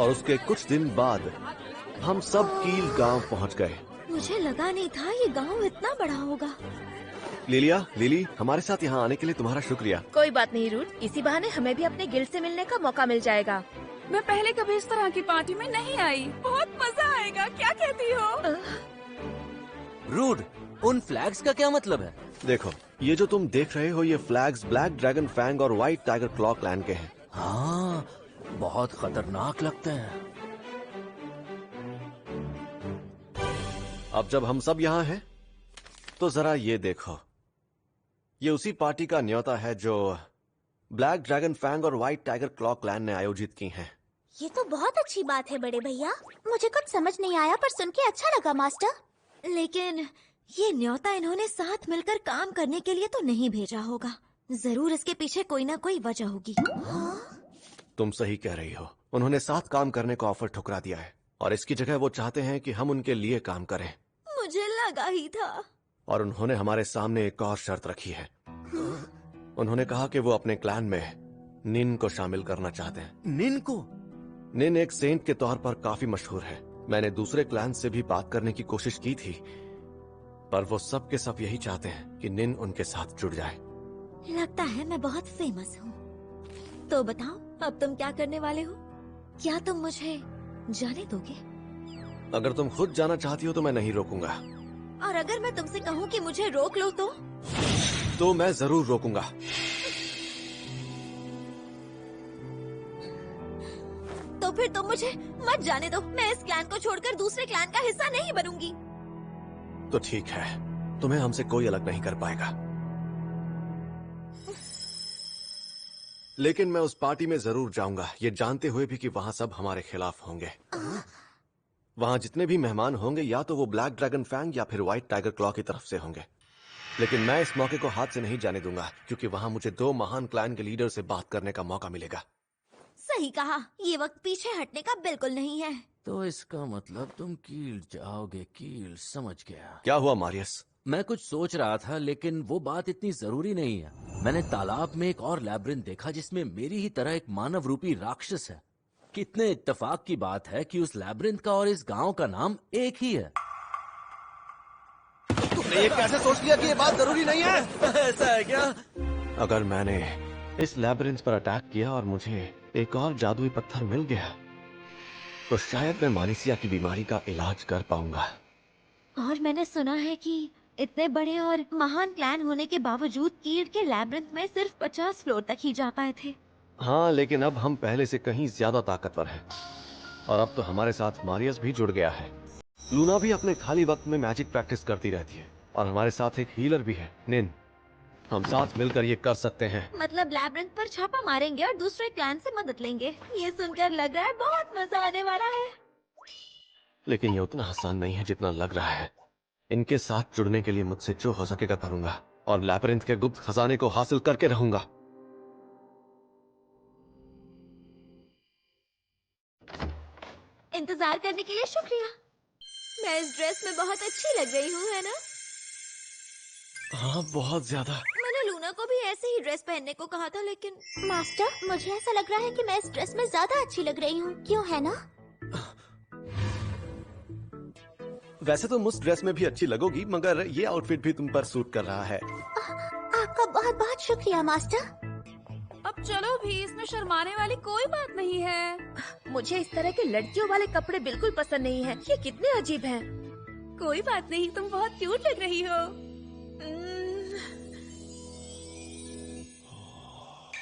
और उसके कुछ दिन बाद हम सब कील गांव पहुंच गए। मुझे लगा नहीं था ये गांव इतना बड़ा होगा। लिली, हमारे साथ यहाँ आने के लिए तुम्हारा शुक्रिया। कोई बात नहीं रूट, इसी बहाने हमें भी अपने गिल्ड से मिलने का मौका मिल जाएगा। मैं पहले कभी इस तरह की पार्टी में नहीं आई। बहुत मजा आएगा, क्या कहती हो? रूड, उन फ्लैग्स का क्या मतलब है? देखो, ये जो तुम देख रहे हो ये फ्लैग्स ब्लैक ड्रैगन फैंग और व्हाइट टाइगर क्लॉ क्लैन के हैं। हाँ, बहुत खतरनाक लगते हैं। अब जब हम सब यहाँ हैं, तो जरा ये देखो, ये उसी पार्टी का न्योता है जो ब्लैक ड्रैगन फैंग और व्हाइट टाइगर क्लॉ क्लैन ने आयोजित की हैं। ये तो बहुत अच्छी बात है बड़े भैया। मुझे कुछ समझ नहीं आया पर सुन के अच्छा लगा मास्टर। लेकिन ये न्योता इन्होंने साथ मिलकर काम करने के लिए तो नहीं भेजा होगा। जरूर इसके पीछे कोई ना कोई वजह होगी। तुम सही कह रही हो, उन्होंने साथ काम करने को ऑफर ठुकरा दिया है और इसकी जगह वो चाहते हैं कि हम उनके लिए काम करें। मुझे लगा ही था। और उन्होंने हमारे सामने एक और शर्त रखी है। उन्होंने कहा कि वो अपने क्लैन में निन को शामिल करना चाहते हैं। निन को? निन एक सेंट के तौर पर काफी मशहूर है। मैंने दूसरे क्लैन से भी बात करने की कोशिश की थी, पर वो सब के सब यही चाहते हैं कि निन उनके साथ जुड़ जाए। लगता है मैं बहुत फेमस हूँ। तो बताओ, अब तुम क्या करने वाले हो? क्या तुम मुझे जाने दोगे? अगर तुम खुद जाना चाहती हो तो मैं नहीं रोकूंगा। और अगर मैं तुमसे कहूँ कि मुझे रोक लो तो मैं जरूर रोकूंगा। तो फिर तुम मुझे मत जाने दो। मैं इस क्लैन को छोड़कर दूसरे क्लैन का हिस्सा नहीं बनूंगी। तो ठीक है, तुम्हें हमसे कोई अलग नहीं कर पाएगा। लेकिन मैं उस पार्टी में जरूर जाऊंगा, ये जानते हुए भी कि वहां सब हमारे खिलाफ होंगे। वहां जितने भी मेहमान होंगे या तो वो ब्लैक ड्रैगन फैंग या फिर व्हाइट टाइगर क्लॉ की तरफ से होंगे। लेकिन मैं इस मौके को हाथ से नहीं जाने दूंगा, क्योंकि वहां मुझे 2 महान क्लैन के लीडर से बात करने का मौका मिलेगा। सही कहा, ये वक्त पीछे हटने का बिल्कुल नहीं है। तो इसका मतलब तुम कील जाओगे। कील, समझ गया। क्या हुआ मारियस? मैं कुछ सोच रहा था, लेकिन वो बात इतनी जरूरी नहीं है। मैंने तालाब में एक और लैब्रिंथ देखा जिसमें मेरी ही तरह एक मानव रूपी राक्षस है। कितने इत्तेफाक की बात है कि उस लैब्रिंथ का और इस गांव का नाम एक ही है। तुमने ये कैसे सोच लिया कि ये बात जरूरी नहीं है? ऐसा है क्या? अगर मैंने इस लैब्रिंथ पर अटैक किया और मुझे एक और जादुई पत्थर मिल गया, तो शायद मैं मालिसिया की बीमारी का इलाज कर पाऊंगा। और मैंने सुना है कि इतने बड़े और महान क्लैन होने के बावजूद कीड़ के लैब्रिंथ में सिर्फ 50 फ्लोर तक ही जा पाए थे। हाँ, लेकिन अब हम पहले से कहीं ज्यादा ताकतवर हैं। और अब तो हमारे साथ मारियस भी जुड़ गया है। लूना भी अपने खाली वक्त में मैजिक प्रैक्टिस करती रहती है। और हमारे साथ एक हीलर भी है, निन। हम साथ मिलकर ये कर सकते हैं। मतलब लैब्रिंथ पर छापा मारेंगे और दूसरे क्लैन से मदद लेंगे। ये सुनकर लग रहा है बहुत मजा आने वाला है। लेकिन ये उतना आसान नहीं है जितना लग रहा है। इनके साथ जुड़ने के लिए मुझसे जो हो सकेगा करूंगा और लैब्रिंथ के गुप्त खजाने को हासिल करके रहूंगा। इंतजार करने के लिए शुक्रिया। मैं इस ड्रेस में बहुत अच्छी लग रही हूँ, है ना? हाँ, बहुत ज्यादा। मैंने लूना को भी ऐसे ही ड्रेस पहनने को कहा था, लेकिन मास्टर, मुझे ऐसा लग रहा है कि मैं इस ड्रेस में ज्यादा अच्छी लग रही हूँ। क्यों, है ना? वैसे तो मुझ ड्रेस में भी अच्छी लगोगी, मगर ये आउटफिट भी तुम पर सूट कर रहा है। आपका बहुत बहुत शुक्रिया मास्टर। अब चलो भी, इसमें शर्माने वाली कोई बात नहीं है। मुझे इस तरह के लड़कियों वाले कपड़े बिल्कुल पसंद नहीं है। ये कितने अजीब हैं। कोई बात नहीं, तुम बहुत क्यूट लग रही हो।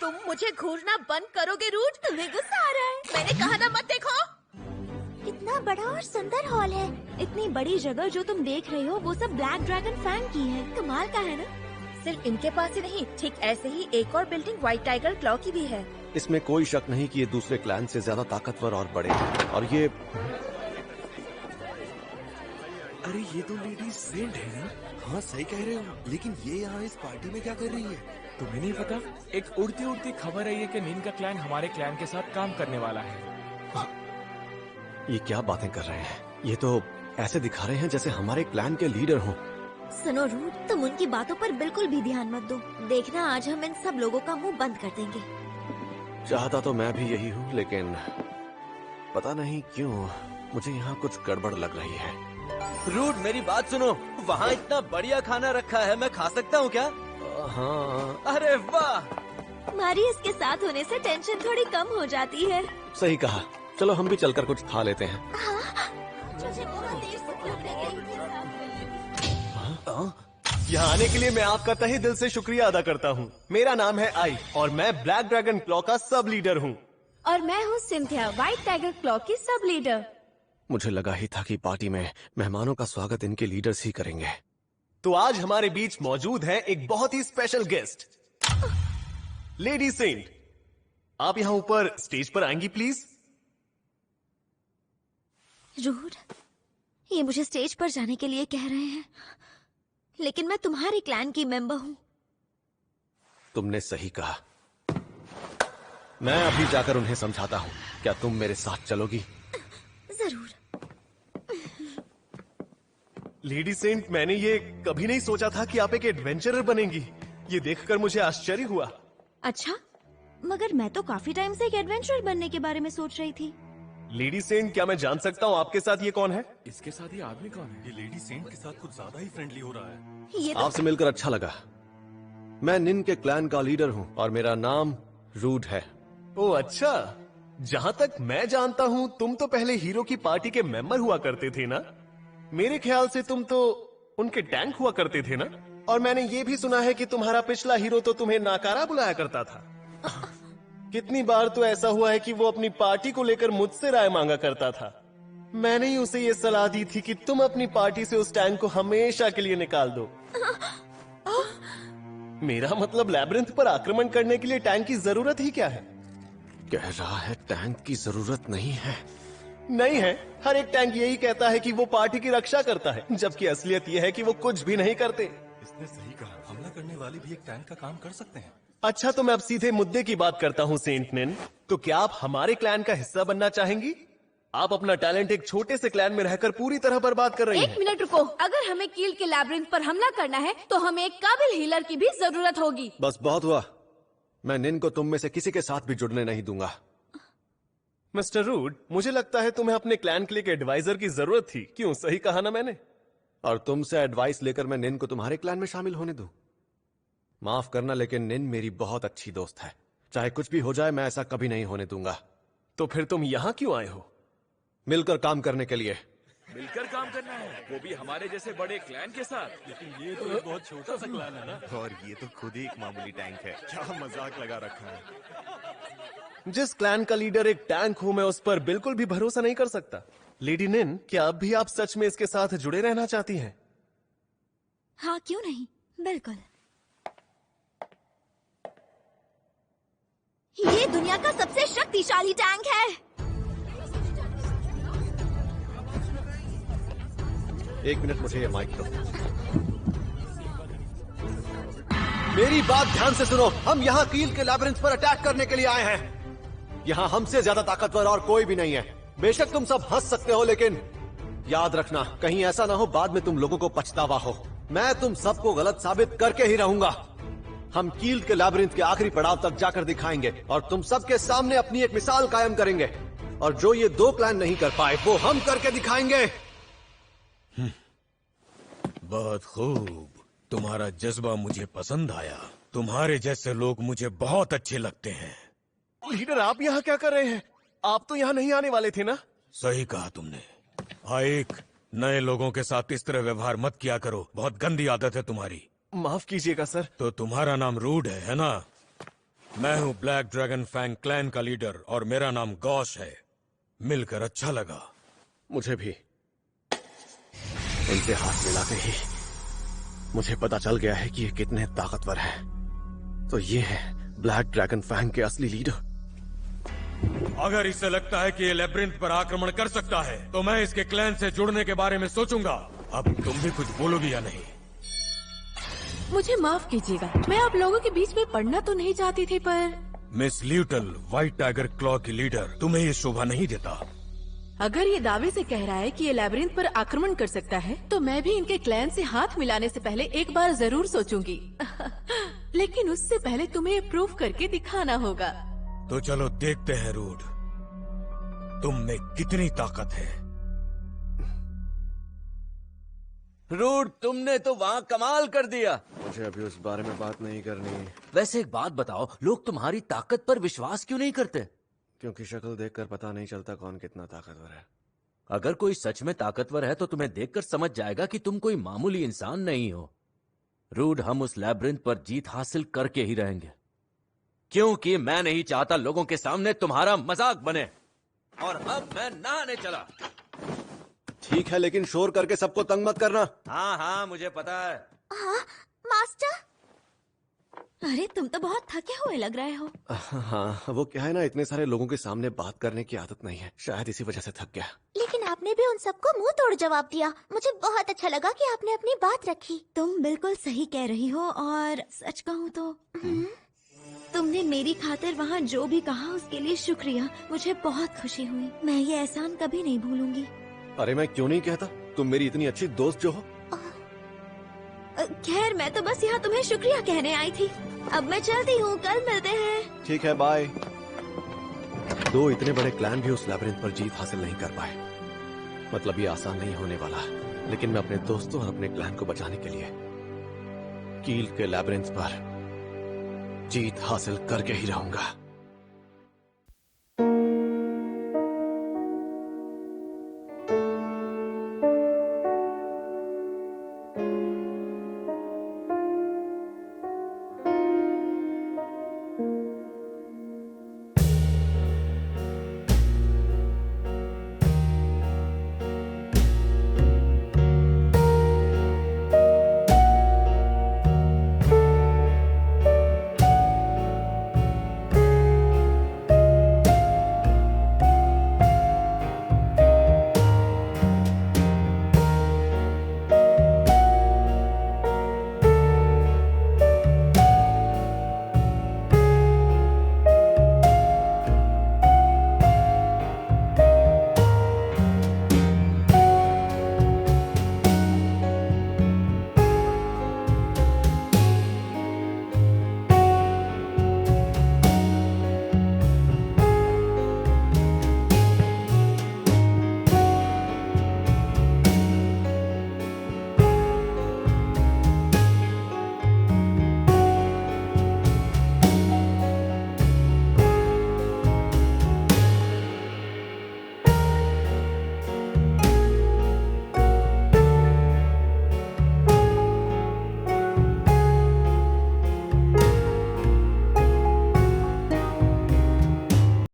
तुम मुझे घूरना बंद करोगे रूट? तुम्हें गुस्सा आ रहा है? मैंने कहा ना, मत देखो। इतना बड़ा और सुंदर हॉल है। इतनी बड़ी जगह जो तुम देख रहे हो वो सब ब्लैक ड्रैगन फैंग की है। कमाल का है ना? सिर्फ इनके पास ही नहीं, ठीक ऐसे ही एक और बिल्डिंग व्हाइट टाइगर क्लॉ की भी है। इसमें कोई शक नहीं कि ये दूसरे क्लैन से ज्यादा ताकतवर और बड़े हैं। और ये अरे ये तो लेडी सेंट है ना? हाँ सही कह रहे हो, लेकिन ये यहाँ इस पार्टी में क्या कर रही है? तुम्हें नहीं पता? एक उड़ती उड़ती खबर है ये कि निन का क्लैन हमारे क्लैन के साथ काम करने वाला है। ये क्या बातें कर रहे हैं? ये तो ऐसे दिखा रहे हैं जैसे हमारे क्लैन के लीडर हों। सुनो रूट, तुम उनकी बातों पर बिल्कुल भी ध्यान मत दो। देखना, आज हम इन सब लोगों का मुंह बंद कर देंगे। चाहता तो मैं भी यही हूँ, लेकिन पता नहीं क्यों मुझे यहाँ कुछ गड़बड़ लग रही है। रूड, मेरी बात सुनो, वहाँ इतना बढ़िया खाना रखा है, मैं खा सकता हूँ क्या? हाँ, अरे वाह! मारियस के साथ होने से टेंशन थोड़ी कम हो जाती है। सही कहा। चलो हम भी चलकर कुछ खा लेते हैं। मुझे बहुत देर से भूख लगी है। यहाँ आने के लिए मैं आपका तहे दिल से शुक्रिया अदा करता हूँ। मेरा नाम है आई और मैं ब्लैक ड्रैगन क्लॉ का सब लीडर हूँ। और मैं हूँ सिंथिया, व्हाइट टाइगर क्लॉ की सब लीडर। मुझे लगा ही था कि पार्टी में मेहमानों का स्वागत इनके लीडर्स ही करेंगे। तो आज हमारे बीच मौजूद है एक बहुत ही स्पेशल गेस्ट, लेडी सेंट। आप यहाँ ऊपर स्टेज पर आएंगी प्लीज? रूड, ये मुझे स्टेज पर जाने के लिए कह रहे हैं, लेकिन मैं तुम्हारे क्लैन की मेंबर हूँ। तुमने सही कहा। मैं अभी जाकर उन्हें समझाता हूँ। क्या तुम मेरे साथ चलोगी? जरूर। लेडी सेंट, मैंने ये कभी नहीं सोचा था कि आप एक एडवेंचरर बनेंगी। ये देखकर मुझे आश्चर्य हुआ। अच्छा, मगर मैं तो काफी टाइम से एक एडवेंचरर बनने के बारे में सोच रही थी। लेडी सेंट, क्या मैं जान सकता हूँ आपके साथ ये कौन है? इसके साथ ये आदमी कौन है? ये लेडी सेंट के साथ कुछ ज्यादा ही फ्रेंडली हो रहा है। ये तो आपसे मिलकर अच्छा लगा। मैं निन के क्लैन का लीडर हूँ और मेरा नाम रूड है। ओह अच्छा, जहाँ तक मैं जानता हूँ तुम तो पहले हीरो की पार्टी के मेंबर हुआ करते थे ना? मेरे ख्याल से तुम तो उनके टैंक हुआ करते थे ना? और मैंने ये भी सुना है कि तुम्हारा पिछला हीरो तो तुम्हें नाकारा बुलाया करता था। कितनी बार तो ऐसा हुआ है कि वो अपनी पार्टी को लेकर मुझसे राय मांगा करता था। मैंने ही उसे ये सलाह दी थी कि तुम अपनी पार्टी से उस टैंक को हमेशा के लिए निकाल दो। मेरा मतलब लैब्रिंथ पर आक्रमण करने के लिए टैंक की जरूरत ही क्या है? कह रहा है टैंक की जरूरत नहीं है। नहीं है। हर एक टैंक यही कहता है कि वो पार्टी की रक्षा करता है, जबकि असलियत यह है कि वो कुछ भी नहीं करते। इसने सही कहा, हमला करने वाले भी एक टैंक का काम कर सकते हैं। अच्छा, तो मैं अब सीधे मुद्दे की बात करता हूँ सेंट निन। तो क्या आप हमारे क्लैन का हिस्सा बनना चाहेंगी? आप अपना टैलेंट एक छोटे से क्लैन में रहकर पूरी तरह बर्बाद कर रही एक हैं। मिनट रुको, अगर हमें कील के लैब्रिंथ पर हमला करना है तो हमें एक काबिल हीलर की भी जरूरत होगी। बस बहुत हुआ। मैं निन को तुम में से किसी के साथ भी जुड़ने नहीं दूंगा। मिस्टर रूड, मुझे लगता है तुम्हें अपने क्लैन के लिए एक एडवाइजर की जरूरत थी। क्यों, सही कहा ना मैंने? और तुमसे एडवाइस लेकर मैं निन को तुम्हारे क्लैन में शामिल होने दूं? माफ करना, लेकिन निन मेरी बहुत अच्छी दोस्त है। चाहे कुछ भी हो जाए, मैं ऐसा कभी नहीं होने दूंगा। तो फिर तुम यहाँ क्यों आए हो? मिलकर काम करने के लिए। मिलकर काम करना है, वो भी हमारे जैसे बड़े क्लैन के साथ। लेकिन ये तो एक बहुत छोटा सा क्लैन है ना। और ये तो खुद ही एक मामूली टैंक है। क्या मजाक लगा रखा है। जिस क्लैन का लीडर एक टैंक हो, मैं उस पर बिल्कुल भी भरोसा नहीं कर सकता। लेडी निन, क्या अब भी आप सच में इसके साथ जुड़े रहना चाहती हैं? हाँ, क्यों नहीं, बिल्कुल। ये दुनिया का सबसे शक्तिशाली टैंक है। एक मिनट, मुझे ये माइक दो। मेरी बात ध्यान से सुनो। हम यहाँ कील के लैब्रिंथ पर अटैक करने के लिए आए हैं। यहाँ हमसे ज्यादा ताकतवर और कोई भी नहीं है। बेशक तुम सब हंस सकते हो, लेकिन याद रखना, कहीं ऐसा ना हो बाद में तुम लोगों को पछतावा हो। मैं तुम सबको गलत साबित करके ही रहूंगा। हम कील के लैब्रिंथ के आखिरी पड़ाव तक जाकर दिखाएंगे और तुम सबके सामने अपनी एक मिसाल कायम करेंगे। और जो ये दो क्लैन नहीं कर पाए, वो हम करके दिखाएंगे। बहुत खूब, तुम्हारा जज्बा मुझे पसंद आया। तुम्हारे जैसे लोग मुझे बहुत अच्छे लगते हैं। लीडर, आप यहाँ क्या कर रहे हैं? आप तो यहाँ नहीं आने वाले थे ना? सही कहा तुमने। आइक, नए लोगों के साथ इस तरह व्यवहार मत किया करो, बहुत गंदी आदत है तुम्हारी। माफ कीजिएगा सर। तो तुम्हारा नाम रूड है ना? मैं हूँ ब्लैक ड्रैगन फैंग क्लैन का लीडर और मेरा नाम गॉश है। मिलकर अच्छा लगा। मुझे भी। उनसे हाथ मिलाते ही मुझे पता चल गया है कि ये कितने ताकतवर हैं। तो ये है ब्लैक ड्रैगन फैंग के असली लीडर। अगर इसे लगता है कि ये लेब्रिंथ पर आक्रमण कर सकता है, तो मैं इसके क्लैन से जुड़ने के बारे में सोचूंगा। अब तुम भी कुछ बोलोगी या नहीं? मुझे माफ कीजिएगा, मैं आप लोगों के बीच में पढ़ना तो नहीं चाहती थी, पर मिस ल्यूटल, व्हाइट टाइगर क्लॉ की लीडर, तुम्हें ये शोभा नहीं देता। अगर ये दावे से कह रहा है कि ये लैब्रिंथ पर आक्रमण कर सकता है, तो मैं भी इनके क्लैन से हाथ मिलाने से पहले एक बार जरूर सोचूंगी। लेकिन उससे पहले तुम्हें ये प्रूफ करके दिखाना होगा। तो चलो देखते हैं रूड। तुम में कितनी ताकत है। रूड, तुमने तो वहाँ कमाल कर दिया। मुझे अभी उस बारे में बात नहीं करनी, वैसे एक बात बताओ, लोग तुम्हारी ताकत पर विश्वास क्यों नहीं करते? क्योंकि शक्ल देखकर पता नहीं चलता कौन कितना ताकतवर है। अगर कोई सच में ताकतवर है तो तुम्हें देखकर समझ जाएगा कि तुम कोई मामूली इंसान नहीं हो। रूड, हम उस लैब्रिंथ पर जीत हासिल करके ही रहेंगे, क्योंकि मैं नहीं चाहता लोगों के सामने तुम्हारा मजाक बने। और अब मैं नहाने चला। ठीक है, लेकिन शोर करके सबको तंग मत करना। हाँ हाँ, मुझे पता है। हाँ मास्टर। अरे तुम तो बहुत थके हुए लग रहे हो। हाँ, वो क्या है ना, इतने सारे लोगों के सामने बात करने की आदत नहीं है, शायद इसी वजह से थक गया। लेकिन आपने भी उन सबको मुंह तोड़ जवाब दिया। मुझे बहुत अच्छा लगा कि आपने अपनी बात रखी। तुम बिल्कुल सही कह रही हो, और सच कहूँ तो तुमने मेरी खातिर वहाँ जो भी कहा उसके लिए शुक्रिया। मुझे बहुत खुशी हुई। मैं ये एहसान कभी नहीं भूलूंगी। अरे मैं क्यों नहीं कहता, तुम मेरी इतनी अच्छी दोस्त जो हो। खैर, मैं तो बस यहाँ तुम्हें शुक्रिया कहने आई थी। अब मैं चलती हूँ, कल मिलते हैं। ठीक है, बाय। दो इतने बड़े क्लैन भी उस लैब्रिंथ पर जीत हासिल नहीं कर पाए। मतलब ये आसान नहीं होने वाला, लेकिन मैं अपने दोस्तों और अपने क्लैन को बचाने के लिए कील के लैब्रिंथ पर जीत हासिल करके ही रहूंगा।